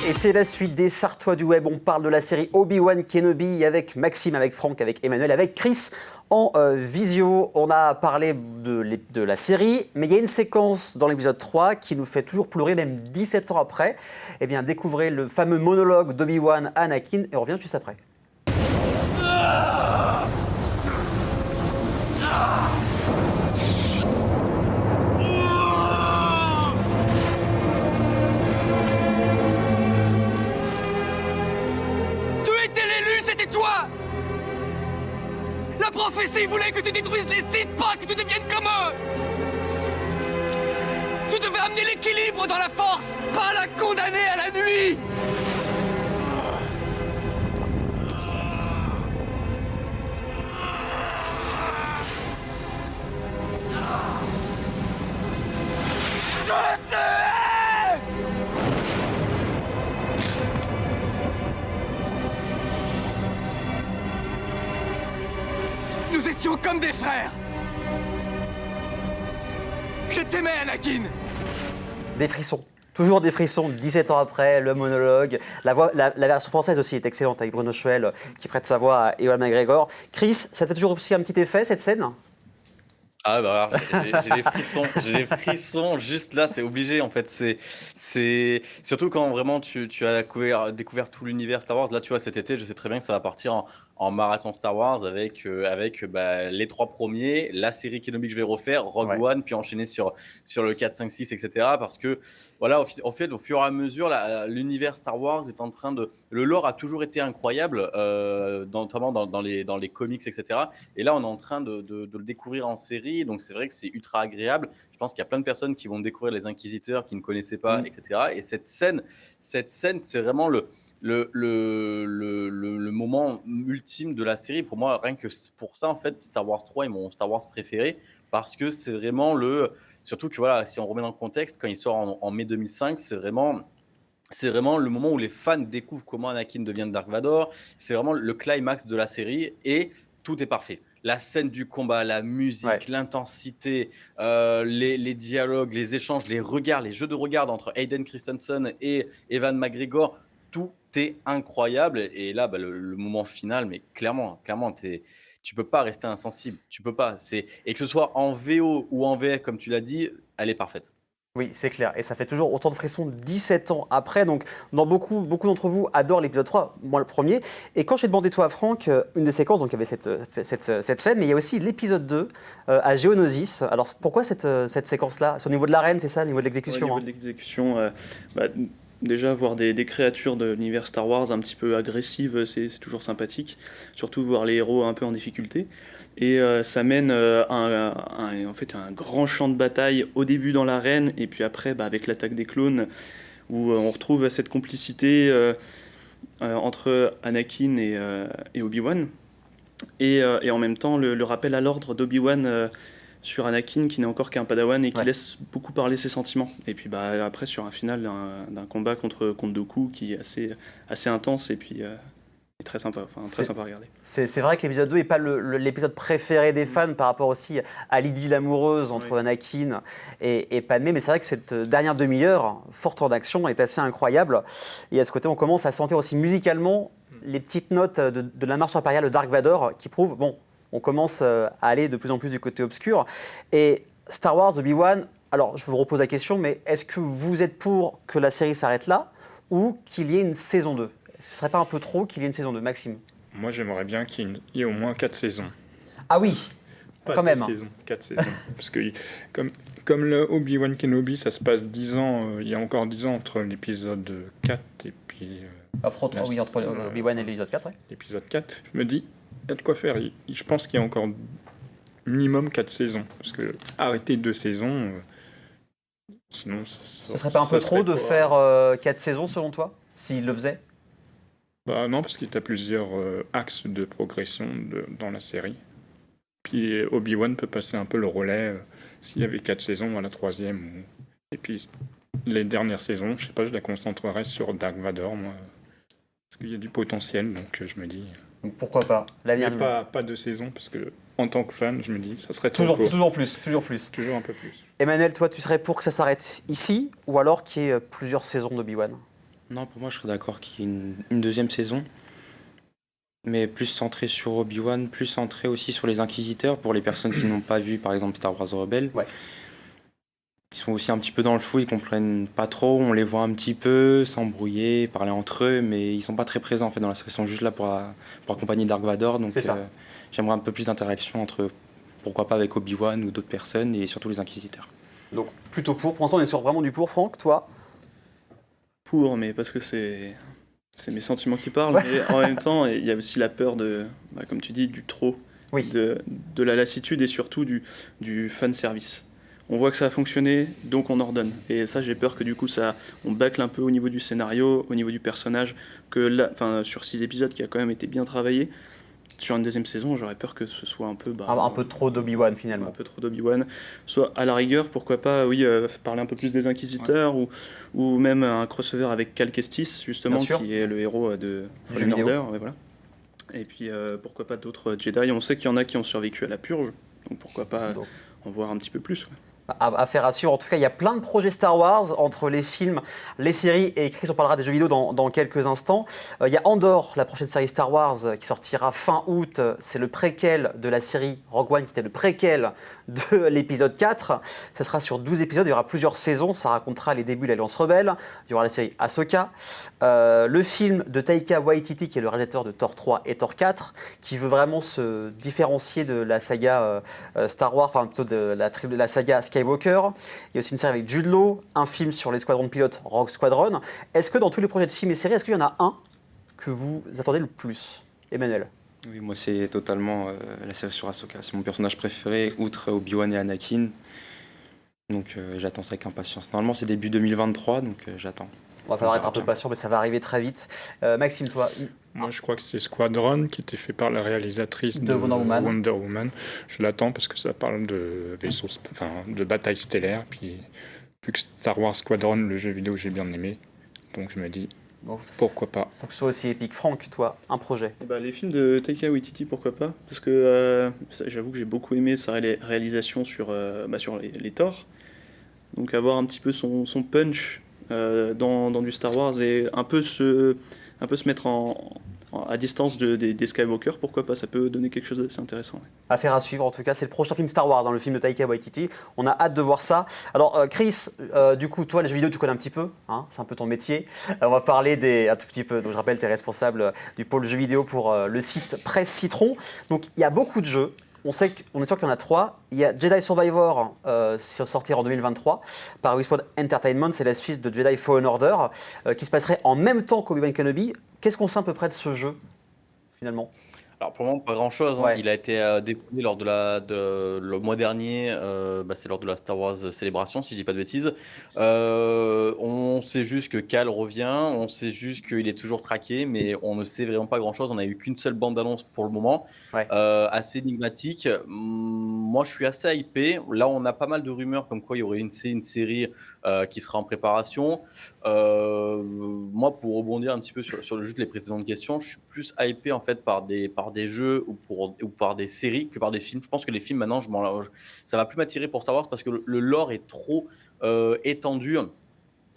Et c'est la suite des Sartois du Web. On parle de la série Obi-Wan Kenobi avec Maxime, avec Franck, avec Emmanuel, avec Chris en visio. On a parlé de la série, mais il y a une séquence dans l'épisode 3 qui nous fait toujours pleurer, même 17 ans après. Eh bien, découvrez le fameux monologue d'Obi-Wan à Anakin et on revient juste après. La prophétie voulait que tu détruises les Sith, pas que tu deviennes comme eux. Tu devais amener l'équilibre dans la force, pas la condamner à la nuit. Nous étions comme des frères. Je t'aimais, Anakin. Des frissons. Toujours des frissons, 17 ans après, le monologue. La version française aussi est excellente avec Bruno Schwell qui prête sa voix à Ewan McGregor. Chris, ça fait toujours aussi un petit effet cette scène ? Ah bah j'ai les frissons juste là, c'est obligé en fait. C'est surtout quand vraiment tu as découvert tout l'univers Star Wars. Là tu vois cet été, je sais très bien que ça va partir en marathon Star Wars avec les 3 premiers, la série Kenobi que je vais refaire, Rogue One, puis enchaîner sur le 4, 5, 6, etc. Parce que voilà, au fur et à mesure, l'univers Star Wars est en train de... Le lore a toujours été incroyable, notamment dans les comics, etc. Et là, on est en train de le découvrir en série, donc c'est vrai que c'est ultra agréable. Je pense qu'il y a plein de personnes qui vont découvrir les Inquisiteurs, qui ne connaissaient pas, etc. Et cette scène, c'est vraiment le moment ultime de la série. Pour moi, rien que pour ça, en fait, Star Wars 3 est mon Star Wars préféré, parce que c'est vraiment surtout que voilà, si on remet dans le contexte, quand il sort en mai 2005, c'est vraiment le moment où les fans découvrent comment Anakin devient Dark Vador. C'est vraiment le climax de la série et tout est parfait. La scène du combat, la musique, l'intensité, les dialogues, les échanges, les regards, les jeux de regard entre Hayden Christensen et Ewan McGregor, tout est incroyable. Et là, le moment final, mais clairement, tu peux pas rester insensible. Tu peux pas. Et que ce soit en VO ou en VF, comme tu l'as dit, elle est parfaite. Oui, c'est clair. Et ça fait toujours autant de frissons 17 ans après. Donc, beaucoup d'entre vous adorent l'épisode 3, moi le premier. Et quand j'ai demandé toi à Franck, une des séquences, donc il y avait cette scène, mais il y a aussi l'épisode 2 à Geonosis. Alors, pourquoi cette séquence-là ? C'est au niveau de l'arène, c'est ça, au niveau de l'exécution ? Au niveau de l'exécution, déjà voir des créatures de l'univers Star Wars un petit peu agressives, c'est toujours sympathique. Surtout voir les héros un peu en difficulté. Et ça mène en fait un grand champ de bataille au début dans l'arène, et puis après avec l'attaque des clones, où on retrouve cette complicité entre Anakin et Obi-Wan. Et en même temps le rappel à l'ordre d'Obi-Wan sur Anakin, qui n'est encore qu'un padawan et qui laisse beaucoup parler ses sentiments. Et puis après sur un final d'un combat contre Dooku qui est assez intense, et puis... C'est très sympa, très sympa à regarder. C'est vrai que l'épisode 2 n'est pas l'épisode préféré des fans par rapport aussi à l'idylle amoureuse entre Anakin et Padmé, mais c'est vrai que cette dernière demi-heure, forte en action, est assez incroyable. Et à ce côté, on commence à sentir aussi musicalement les petites notes de la marche impériale de Dark Vador qui prouvent, on commence à aller de plus en plus du côté obscur. Et Star Wars, Obi-Wan, alors je vous repose la question, mais est-ce que vous êtes pour que la série s'arrête là ou qu'il y ait une saison 2 ? Ce ne serait pas un peu trop qu'il y ait une saison 2, Maxime ? Moi, j'aimerais bien qu'il y ait au moins 4 saisons. Ah oui, pas quand même. 4 saisons. Parce que comme le Obi-Wan Kenobi, ça se passe 10 ans, il y a encore 10 ans entre l'épisode 4 et puis... entre Obi-Wan et l'épisode 4, L'épisode 4, je me dis, il y a de quoi faire. Je pense qu'il y a encore minimum 4 saisons. Parce que arrêter 2 saisons, sinon... Ce ne serait pas un peu trop de faire 4 saisons, selon toi, s'il le faisait ? Non, parce qu'il y a plusieurs axes de progression dans la série. Puis Obi-Wan peut passer un peu le relais s'il y avait 4 saisons à la 3e. Et puis les dernières saisons, je sais pas, je la concentrerai sur Dark Vador, moi. Parce qu'il y a du potentiel, donc je me dis... Donc pourquoi pas l'avenir pas 2 saisons, parce que en tant que fan, je me dis, ça serait toujours court. Toujours plus. Toujours un peu plus. Emmanuel, toi, tu serais pour que ça s'arrête ici, ou alors qu'il y ait plusieurs saisons d'Obi-Wan ? Non, pour moi, je serais d'accord qu'il y ait une deuxième saison, mais plus centrée sur Obi-Wan, plus centrée aussi sur les Inquisiteurs, pour les personnes qui n'ont pas vu, par exemple, Star Wars Rebelle. Ouais. Ils sont aussi un petit peu dans le flou, ils comprennent pas trop, on les voit un petit peu s'embrouiller, parler entre eux, mais ils sont pas très présents en fait dans la série, ils sont juste là pour accompagner Dark Vador, donc C'est ça. j'aimerais un peu plus d'interaction entre, pourquoi pas avec Obi-Wan ou d'autres personnes, et surtout les Inquisiteurs. Donc plutôt pour l'instant on est sur vraiment du pour, Franck, toi? Pour, mais parce que c'est mes sentiments qui parlent, mais en même temps, il y a aussi la peur comme tu dis, du trop, Oui. de la lassitude et surtout du fan service. On voit que ça a fonctionné, donc on ordonne. Et ça, j'ai peur que du coup, on bâcle un peu au niveau du scénario, au niveau du personnage, que là, sur 6 épisodes qui a quand même été bien travaillé, sur une deuxième saison, j'aurais peur que ce soit un peu... Un peu trop d'Obi-Wan un finalement. peu trop d'Obi-Wan. Soit à la rigueur, pourquoi pas, oui, parler un peu plus des Inquisiteurs, ou même un crossover avec Cal Kestis, justement, Bien sûr. qui est le héros de Du Fallen jeu vidéo. Order, ouais, voilà. Et puis pourquoi pas d'autres Jedi. On sait qu'il y en a qui ont survécu à la purge, donc pourquoi pas Donc. en voir un petit peu plus. Ouais. Affaire à suivre. En tout cas, il y a plein de projets Star Wars entre les films, les séries et Chris, on parlera des jeux vidéo dans quelques instants. Il y a Andor, la prochaine série Star Wars qui sortira fin août. C'est le préquel de la série Rogue One qui était le préquel de l'épisode 4. Ça sera sur 12 épisodes, il y aura plusieurs saisons. Ça racontera les débuts de l'Alliance Rebelle. Il y aura la série Ahsoka. Le film de Taika Waititi qui est le réalisateur de Thor 3 et Thor 4 qui veut vraiment se différencier de la saga Star Wars, enfin plutôt de la saga Skywalker. Il y a aussi une série avec Jude Law, un film sur les squadrons de pilotes Rogue Squadron. Est-ce que dans tous les projets de films et séries, est-ce qu'il y en a un que vous attendez le plus, Emmanuel? Oui, moi c'est totalement la série sur Ahsoka, c'est mon personnage préféré, outre Obi-Wan et Anakin, donc j'attends ça avec impatience. Normalement c'est début 2023, donc j'attends. On va falloir On être un peu verra bien. patient, mais ça va arriver très vite. Maxime, toi, Moi, je crois que c'est Squadron qui était fait par la réalisatrice De Wonder Woman. Wonder Woman. Je l'attends parce que ça parle de vaisseaux, de batailles stellaires. Puis, vu que Star Wars Squadron, le jeu vidéo, j'ai bien aimé. Donc, je me dis, bon, pourquoi pas. faut que ce soit aussi épique. Franck, toi, un projet. Et les films de Taika Waititi, pourquoi pas? Parce que j'avoue que j'ai beaucoup aimé sa réalisation sur les Thor. Donc avoir un petit peu son punch dans du Star Wars et un peu se mettre à distance des Skywalker, pourquoi pas? Ça peut donner quelque chose d'assez intéressant. Ouais. Affaire à suivre, en tout cas, c'est le prochain film Star Wars, le film de Taika Waititi. On a hâte de voir ça. Alors, Chris, du coup, toi, les jeux vidéo, tu connais un petit peu, hein, c'est un peu ton métier. On va parler un tout petit peu. Donc, je rappelle, tu es responsable du pôle jeux vidéo pour le site Presse Citron. Donc, il y a beaucoup de jeux. On est sûr qu'il y en a 3. Il y a Jedi Survivor, sortir en 2023 par Respawn Entertainment. C'est la suite de Jedi Fallen Order, qui se passerait en même temps qu'Obi-Wan Kenobi. Qu'est-ce qu'on sait à peu près de ce jeu, finalement? Alors pour le moment, pas grand-chose. Ouais. Il a été déployé lors le mois dernier, c'est lors de la Star Wars Célébration, si je dis pas de bêtises. On sait juste que Cal revient, on sait juste qu'il est toujours traqué, mais on ne sait vraiment pas grand-chose. On n'a eu qu'une seule bande-annonce pour le moment, Ouais. assez énigmatique. Moi, je suis assez hypé. Là, on a pas mal de rumeurs comme quoi il y aurait une série qui sera en préparation. Moi, pour rebondir un petit peu sur juste les précédentes questions, je suis plus hypé en fait par des jeux ou par des séries que par des films. Je pense que les films maintenant, ça va plus m'attirer pour Star Wars parce que le lore est trop étendu.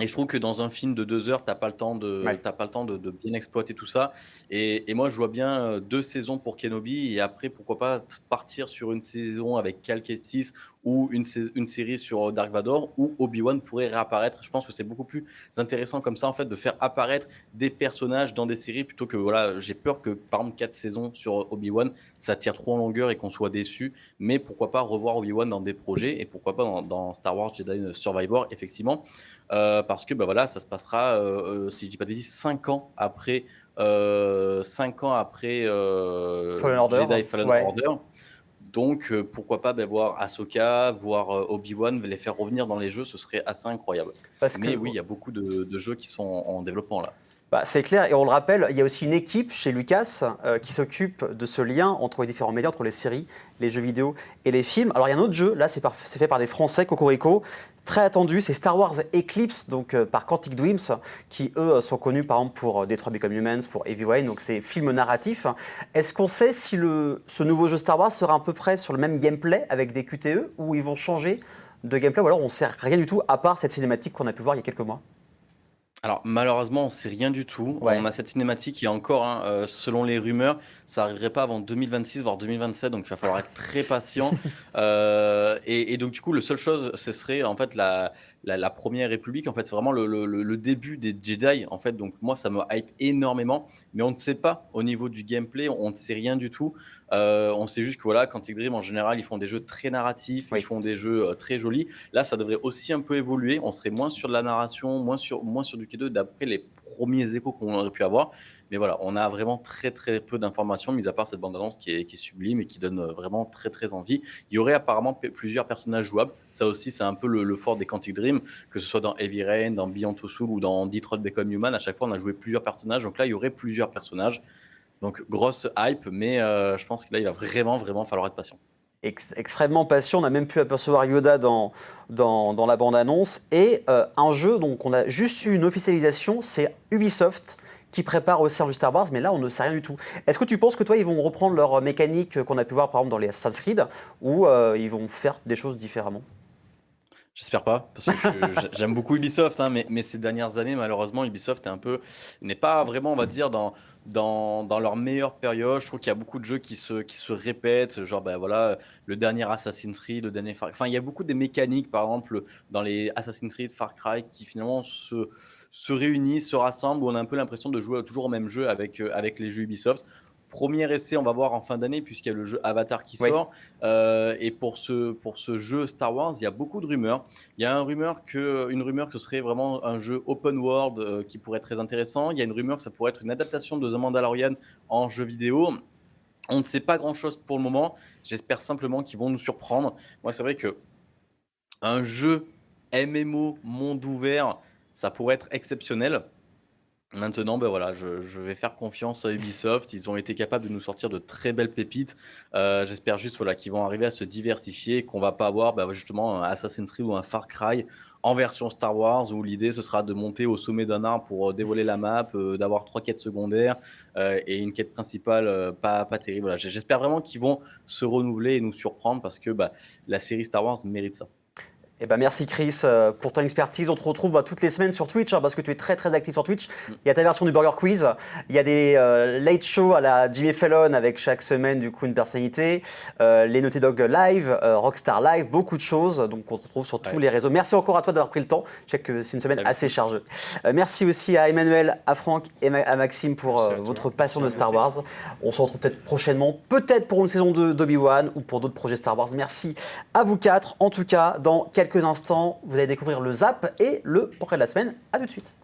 Et je trouve que dans un film de 2 heures, t'as pas le temps de bien exploiter tout ça. Et moi, je vois bien 2 saisons pour Kenobi et après, pourquoi pas partir sur une saison avec Cal Kestis ou une série sur Dark Vador où Obi-Wan pourrait réapparaître. Je pense que c'est beaucoup plus intéressant comme ça, en fait, de faire apparaître des personnages dans des séries plutôt que, voilà, j'ai peur que, par exemple, 4 saisons sur Obi-Wan, ça tire trop en longueur et qu'on soit déçu. Mais pourquoi pas revoir Obi-Wan dans des projets et pourquoi pas dans Star Wars Jedi Survivor, effectivement. Parce que voilà, ça se passera, si je dis pas de bêtises, 5 ans après, Fallen Order, Jedi Fallen ouais. Order. Donc pourquoi pas voir Ahsoka, voir Obi-Wan, les faire revenir dans les jeux, ce serait assez incroyable. Mais oui, il y a beaucoup de jeux qui sont en développement là. C'est clair, et on le rappelle, il y a aussi une équipe chez Lucas qui s'occupe de ce lien entre les différents médias, entre les séries, les jeux vidéo et les films. Alors il y a un autre jeu, là c'est fait par des Français, Cocorico, très attendu, c'est Star Wars Eclipse, donc par Quantic Dreams, qui eux sont connus par exemple pour Detroit Become Humans, pour Heavy Rain, donc c'est films narratifs. Est-ce qu'on sait si ce nouveau jeu Star Wars sera à peu près sur le même gameplay avec des QTE, ou ils vont changer de gameplay, ou alors on ne sait rien du tout à part cette cinématique qu'on a pu voir il y a quelques mois? Alors malheureusement, on sait rien du tout. Ouais. On a cette cinématique qui est encore, hein, selon les rumeurs, ça arriverait pas avant 2026, voire 2027, donc il va falloir être très patient. Et donc du coup, le seule chose, ce serait en fait la Première République. En fait, c'est vraiment le début des Jedi. En fait, donc moi, ça me hype énormément, mais on ne sait pas au niveau du gameplay, on ne sait rien du tout. On sait juste que voilà, Quantic Dream en général, ils font des jeux très narratifs, Oui. ils font des jeux très jolis. Là, ça devrait aussi un peu évoluer. On serait moins sur de la narration, moins sur du K2, d'après les premiers échos qu'on aurait pu avoir. Mais voilà, on a vraiment très très peu d'informations, mis à part cette bande-annonce qui est sublime et qui donne vraiment très très envie. Il y aurait apparemment plusieurs personnages jouables. Ça aussi, c'est un peu le fort des Quantic Dream, que ce soit dans Heavy Rain, dans Beyond Two Souls ou dans Detroit Become Human. À chaque fois, on a joué plusieurs personnages. Donc là, il y aurait plusieurs personnages. Donc grosse hype, mais je pense que là, il va vraiment falloir être patient. Extrêmement patient. On a même pu apercevoir Yoda dans la bande-annonce. Et un jeu, donc on a juste eu une officialisation, c'est Ubisoft qui prépare aussi un jeu Star Wars, mais là on ne sait rien du tout. Est-ce que tu penses que toi ils vont reprendre leur mécanique qu'on a pu voir par exemple dans les Assassin's Creed, ou ils vont faire des choses différemment? J'espère pas, parce que j'aime beaucoup Ubisoft, hein, mais ces dernières années, malheureusement, Ubisoft n'est pas vraiment, on va dire, dans leur meilleure période. Je trouve qu'il y a beaucoup de jeux qui se répètent, genre, ben voilà, le dernier Assassin's Creed, le dernier Far Cry. Enfin, il y a beaucoup de mécaniques, par exemple, dans les Assassin's Creed, Far Cry, qui finalement se réunissent, se rassemblent, où on a un peu l'impression de jouer toujours au même jeu avec les jeux Ubisoft. Premier essai, on va voir en fin d'année, puisqu'il y a le jeu Avatar qui Oui. sort. Et pour ce jeu Star Wars, il y a beaucoup de rumeurs. Il y a une rumeur que ce serait vraiment un jeu open world qui pourrait être très intéressant. Il y a une rumeur que ça pourrait être une adaptation de The Mandalorian en jeu vidéo. On ne sait pas grand-chose pour le moment. J'espère simplement qu'ils vont nous surprendre. Moi, c'est vrai que un jeu MMO monde ouvert, ça pourrait être exceptionnel. Maintenant, ben voilà, je vais faire confiance à Ubisoft. Ils ont été capables de nous sortir de très belles pépites. J'espère juste voilà, qu'ils vont arriver à se diversifier, qu'on va pas avoir justement un Assassin's Creed ou un Far Cry en version Star Wars, où l'idée ce sera de monter au sommet d'un arbre pour dévoiler la map, d'avoir 3 quêtes secondaires et une quête principale pas terrible. Voilà, j'espère vraiment qu'ils vont se renouveler et nous surprendre, parce que la série Star Wars mérite ça. Eh ben merci Chris pour ton expertise. On te retrouve toutes les semaines sur Twitch, parce que tu es très très actif sur Twitch. Il y a ta version du Burger Quiz, il y a des late shows à la Jimmy Fallon avec chaque semaine du coup une personnalité, les Naughty Dog Live, Rockstar Live, beaucoup de choses. Donc on te retrouve sur tous les réseaux. Merci encore à toi d'avoir pris le temps. Je sais que c'est une semaine assez chargée. Merci aussi à Emmanuel, à Franck et à Maxime pour Merci à toi. votre passion de Star Wars. On se retrouve peut-être prochainement, peut-être pour une saison 2 d'Obi-Wan ou pour d'autres projets Star Wars. Merci à vous quatre. En tout cas, dans quelques instants, vous allez découvrir le Zap et le portrait de la semaine. À tout de suite.